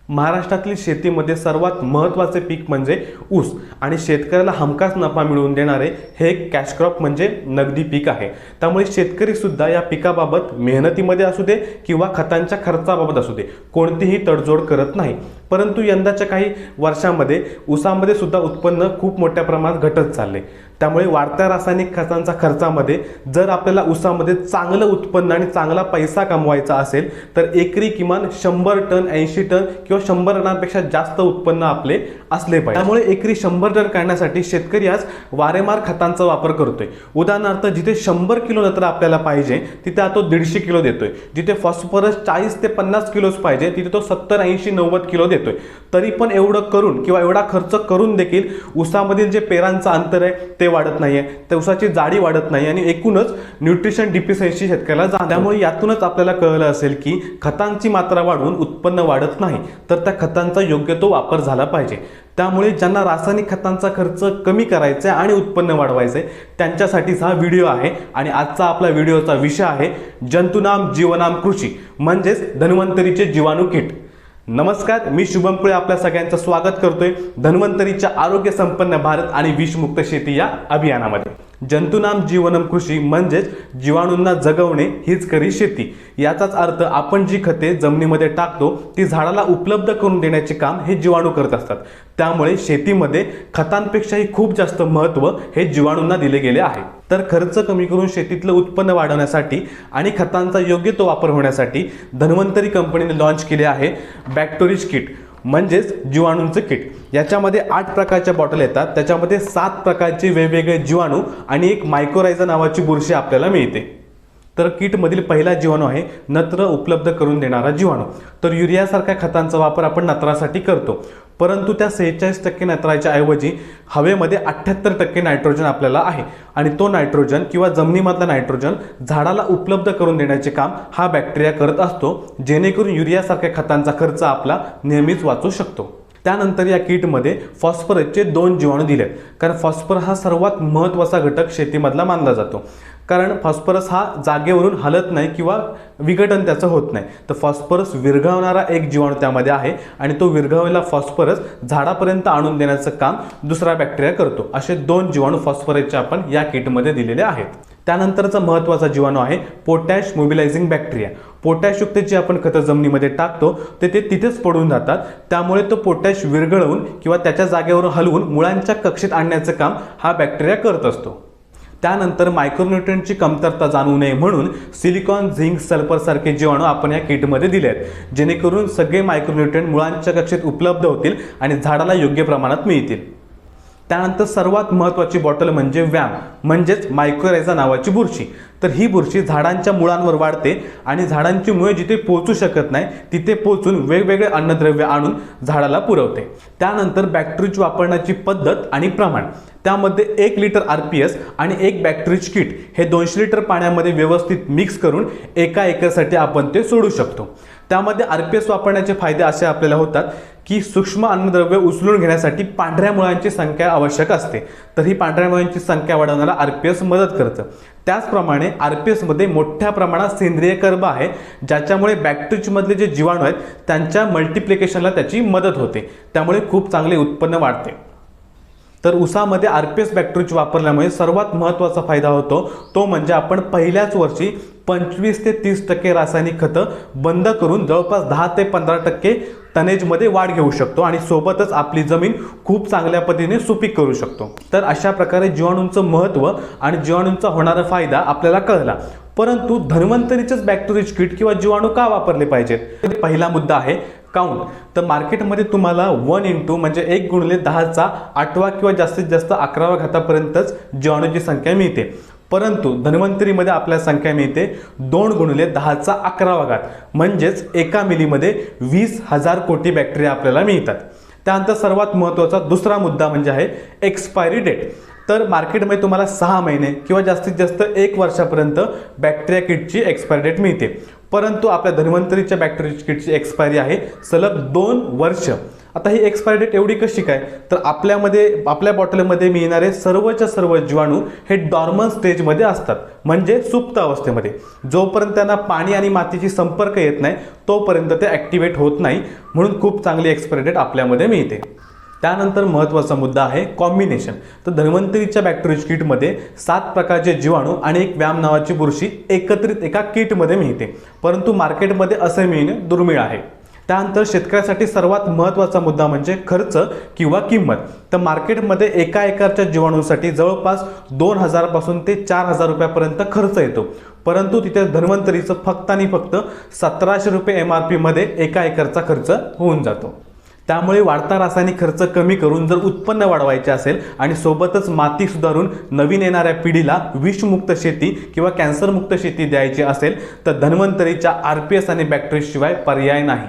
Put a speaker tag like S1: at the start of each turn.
S1: महाराष्ट्रातील शेतीमध्ये सर्वात महत्त्वाचे पीक म्हणजे ऊस आणि शेतकऱ्याला हमखास नफा मिळवून देणारे हे एक कॅश क्रॉप म्हणजे नगदी पीक आहे। त्यामुळे शेतकरी सुद्धा या पिकाबाबत मेहनतीमध्ये असू दे किंवा खतांच्या खर्चाबाबत असू दे कोणतीही तडजोड करत नाही। परंतु यंदाच्या काही वर्षांमध्ये ऊसामध्ये सुद्धा उत्पन्न खूप मोठ्या प्रमाणात घटत चालले। त्यामुळे वाढत्या रासायनिक खतांचा खर्चामध्ये जर आपल्याला ऊसामध्ये चांगलं उत्पन्न आणि चांगला पैसा कमवायचा असेल तर एकरी किमान 100 टन 80 टन किंवा 100 टनांपेक्षा जास्त उत्पन्न आपले असले पाहिजे। त्यामुळे एकरी 100 टन काढण्यासाठी शेतकरी आज वारेमार खतांचा वापर करतोय। उदाहरणार्थ जिथे 100 किलो नत्र आपल्याला पाहिजे तिथे आता तो 150 किलो देतोय। जिथे फॉस्फरस 40 ते 50 किलोच पाहिजे तिथे तो 70 80 90 किलो देतोय। तरी पण एवढं करून किंवा एवढा खर्च करून देखील ऊसामधील जे पेरांचं अंतर आहे ते वाढत नाहीये, त्या ऊसाची जाडी वाढत नाही आणि एकूणच न्यूट्रिशन डिफिशियन्सी शेतकऱ्याला जाणवते। त्यामुळे यातूनच आपल्याला कळलं असेल की खतांची मात्रा वाढवून उत्पन्न वाढत नाही तर त्या खतांचा योग्य तो वापर झाला पाहिजे। त्यामुळे ज्यांना रासायनिक खतांचा खर्च कमी करायचा आहे आणि उत्पन्न वाढवायचे त्यांच्यासाठीच हा व्हिडिओ आहे। आणि आजचा आपला व्हिडिओचा विषय आहे जंतुनाम जीवनाम कृषी म्हणजेच धन्वंतरीचे जीवाणू किट। नमस्कार, मी शुभम पुळे आपल्या सगळ्यांचं स्वागत करतोय धन्वंतरीच्या आरोग्य संपन्न भारत आणि विषमुक्त शेती या अभियानामध्ये। जंतुनाम जीवनम कृषी म्हणजेच जीवाणूंना जगवणे हीच खरी शेती। याचाच अर्थ आपण जी खते जमिनीमध्ये टाकतो ती झाडाला उपलब्ध करून देण्याचे काम हे जीवाणू करत असतात। त्यामुळे शेतीमध्ये खतांपेक्षाही खूप जास्त महत्त्व हे जीवाणूंना दिले गेले आहे। तर खर्च कमी करून शेतीतलं उत्पन्न वाढवण्यासाठी आणि खतांचा योग्य तो वापर होण्यासाठी धन्वंतरी कंपनीने लॉन्च केले आहे बॅक्टोरिज किट म्हणजेच जीवाणूंचे किट। याच्यामध्ये 8 प्रकारच्या बॉटल येतात, त्याच्यामध्ये 7 प्रकारचे वेगवेगळे जीवाणू आणि एक मायक्रोरायझा नावाची बुरशी आपल्याला मिळते। तर किटमधील पहिला जीवाणू आहे नत्र उपलब्ध करून देणारा जीवाणू। तर युरियासारख्या खतांचा वापर आपण नत्रासाठी करतो, परंतु त्या 46% नत्राच्या ऐवजी हवेमध्ये 78% नायट्रोजन आपल्याला आहे आणि तो नायट्रोजन किंवा जमिनीमधला नायट्रोजन झाडाला उपलब्ध करून देण्याचे काम हा बॅक्टेरिया करत असतो, जेणेकरून युरियासारख्या खतांचा खर्च आपला नेहमीच वाचू शकतो। त्यानंतर या किटमध्ये फॉस्फरसचे 2 जीवाणू दिलेत, कारण फॉस्फरस हा सर्वात महत्त्वाचा घटक शेतीमधला मानला जातो। कारण फॉस्फरस हा जागेवरून हलत नाही किंवा विघटन त्याचं होत नाही, तर फॉस्फरस विरघळवणारा एक जीवाणू त्यामध्ये आहे आणि तो विरघळलेला फॉस्फरस झाडापर्यंत आणून देण्याचं काम दुसरा बॅक्टेरिया करतो। असे 2 जीवाणू फॉस्फरसचे आपण या किटमध्ये दिलेले आहेत। त्यानंतरचा महत्त्वाचा जीवाणू आहे पोटॅश मोबिलायझिंग बॅक्टेरिया। पोटॅशयुक्त जे आपण खतं जमिनीमध्ये टाकतो ते तिथेच पडून जातात, त्यामुळे तो पोटॅश विरघळवून किंवा त्याच्या जागेवरून हलवून मुळांच्या कक्षेत आणण्याचं काम हा बॅक्टेरिया करत असतो। त्यानंतर मायक्रोन्यूट्रिएंटची कमतरता जाणवू नये म्हणून सिलिकॉन झिंक सल्फर सारखे जीवाणू आपण या किटमध्ये दिले आहेत, जेणेकरून सगळे मायक्रोन्यूट्रिएंट मुळांच्या कक्षेत उपलब्ध होतील आणि झाडाला योग्य प्रमाणात मिळतील। त्यानंतर सर्वात महत्त्वाची बॉटल म्हणजे व्याम म्हणजेच मायक्रोरायझा नावाची बुरशी। तर ही बुरशी झाडांच्या मुळांवर वाढते आणि झाडांची मुळे जिथे पोहोचू शकत नाही तिथे पोहोचून वेगवेगळे अन्नद्रव्य आणून झाडाला पुरवते। त्यानंतर बॅक्टेरिया वापरण्याची पद्धत आणि प्रमाण, त्यामध्ये 1 लिटर RPS आणि 1 बॅक्टेरिया किट हे 200 लिटर पाण्यामध्ये व्यवस्थित मिक्स करून एका एकरसाठी आपण ते सोडू शकतो। त्यामध्ये RPS वापरण्याचे फायदे असे आपल्याला होतात की सूक्ष्म अन्नद्रव्य उचलून घेण्यासाठी पांढऱ्या मुळांची संख्या आवश्यक असते, तर ही पांढऱ्या मुळांची संख्या वाढवण्याला RPS मदत करतं। त्याचप्रमाणे RPS मध्ये मोठ्या प्रमाणात सेंद्रिय कर्ब आहे, ज्याच्यामुळे बॅक्टेरियामधले जे जीवाणू आहेत त्यांच्या मल्टिप्लिकेशनला त्याची मदत होते, त्यामुळे खूप चांगले उत्पन्न वाढते। तर ऊसामध्ये RPS बॅक्टेरिया वापरल्यामुळे सर्वात महत्त्वाचा फायदा होतो तो म्हणजे आपण पहिल्याच वर्षी 25 ते 30% रासायनिक खतं बंद करून जवळपास 10 ते 15% टनेजमध्ये वाढ घेऊ शकतो आणि सोबतच आपली जमीन खूप चांगल्या पद्धतीने सुपीक करू शकतो। तर अशा प्रकारे जीवाणूंचं महत्त्व आणि जीवाणूंचा होणारा फायदा आपल्याला कळला। परंतु धन्वंतरीचेच बॅक्टेरिया किट किंवा जीवाणू का वापरले पाहिजेत? पहिला मुद्दा आहे काउंट। तर मार्केटमध्ये तुम्हाला 1 म्हणजे 1×10⁸ किंवा जास्तीत जास्त 11व्या घातापर्यंतच जीवाणूची संख्या मिळते, परंतु धन्वंतरीमध्ये आपल्याला संख्या मिळते 2×10⁻11 म्हणजेच एका मिलीमध्ये 20,000 कोटी बॅक्टेरिया आपल्याला मिळतात। त्यानंतर सर्वात महत्त्वाचा दुसरा मुद्दा म्हणजे आहे एक्सपायरी डेट। तर मार्केटमध्ये तुम्हाला 6 महिने किंवा जास्तीत जास्त 1 वर्षापर्यंत बॅक्टेरिया किटची एक्सपायरी डेट मिळते, परंतु आपल्या धन्वंतरीच्या बॅक्टेरिया किटची एक्सपायरी आहे सलग 2 वर्ष। आता ही एक्सपायरी डेट एवढी कशी काय, तर आपल्या बॉटलमध्ये मिळणारे सर्वच्या सर्व जीवाणू हे डॉर्मन स्टेजमध्ये असतात, म्हणजे सुप्त अवस्थेमध्ये. जोपर्यंत त्यांना पाणी आणि मातीची संपर्क येत नाही तोपर्यंत ते ॲक्टिवेट होत नाही, म्हणून खूप चांगली एक्सपायरी डेट आपल्यामध्ये मिळते. त्यानंतर महत्त्वाचा मुद्दा आहे कॉम्बिनेशन. तर धन्वंतरीच्या बॅक्टेरियल किटमध्ये 7 प्रकारचे जीवाणू आणि एक व्याम नावाची बुरशी एकत्रित एका किटमध्ये मिळते, परंतु मार्केटमध्ये असे मिळणे दुर्मिळ आहे. त्यानंतर शेतकऱ्यासाठी सर्वात महत्त्वाचा मुद्दा म्हणजे खर्च किंवा किंमत. तर मार्केटमध्ये एका एकरच्या जीवाणूसाठी जवळपास 2000 पासून ते 4000 रुपयापर्यंत खर्च येतो, परंतु तिथे धन्वंतरीचं फक्त आणि फक्त 1700 रुपये MRP मध्ये एका एकरचा खर्च होऊन जातो. त्यामुळे वाढता रासायनिक खर्च कमी करून जर उत्पन्न वाढवायचे असेल आणि सोबतच माती सुधारून नवीन येणाऱ्या पिढीला विषमुक्त शेती किंवा कॅन्सरमुक्त शेती द्यायची असेल तर धन्वंतरीच्या RPS आणि बॅक्टेरिया शिवाय पर्याय नाही.